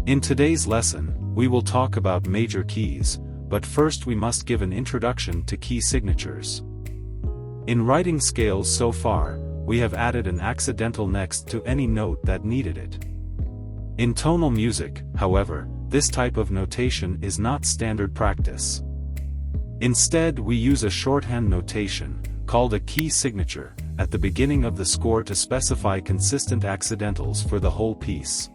In today's lesson, we will talk about major keys, but first we must give an introduction to key signatures. In writing scales so far, we have added an accidental next to any note that needed it. In tonal music, however, this type of notation is not standard practice. Instead, we use a shorthand notation, called a key signature, at the beginning of the score to specify consistent accidentals for the whole piece.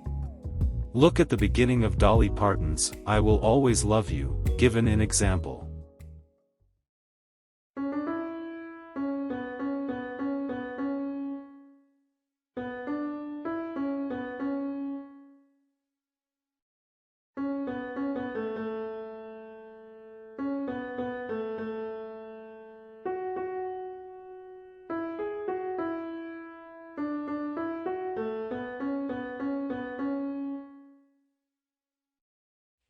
Look at the beginning of Dolly Parton's "I Will Always Love You," given in example.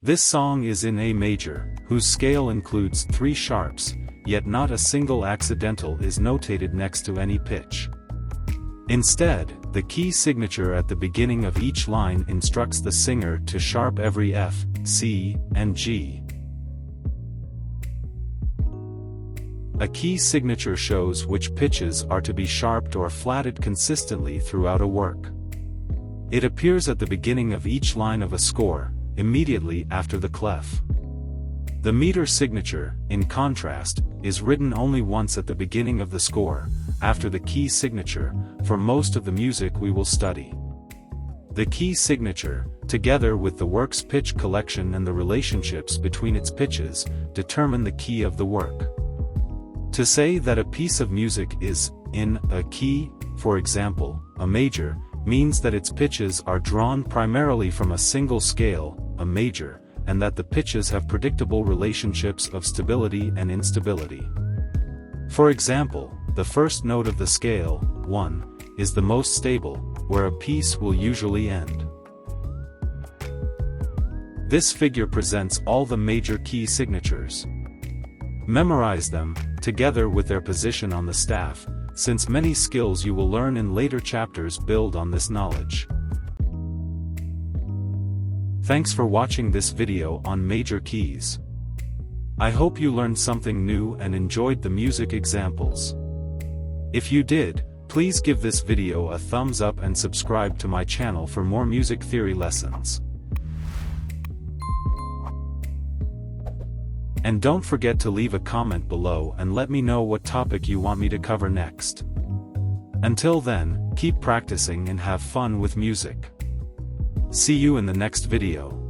This song is in A major, whose scale includes 3 sharps, yet not a single accidental is notated next to any pitch. Instead, the key signature at the beginning of each line instructs the singer to sharp every F, C, and G. A key signature shows which pitches are to be sharped or flatted consistently throughout a work. It appears at the beginning of each line of a score, immediately after the clef. The meter signature, in contrast, is written only once at the beginning of the score, after the key signature, for most of the music we will study. The key signature, together with the work's pitch collection and the relationships between its pitches, determine the key of the work. To say that a piece of music is in a key, for example, a major, means that its pitches are drawn primarily from a single scale, a major, and that the pitches have predictable relationships of stability and instability. For example, the first note of the scale, 1, is the most stable, where a piece will usually end. This figure presents all the major key signatures. Memorize them, together with their position on the staff, since many skills you will learn in later chapters build on this knowledge. Thanks for watching this video on major keys. I hope you learned something new and enjoyed the music examples. If you did, please give this video a thumbs up and subscribe to my channel for more music theory lessons. And don't forget to leave a comment below and let me know what topic you want me to cover next. Until then, keep practicing and have fun with music. See you in the next video.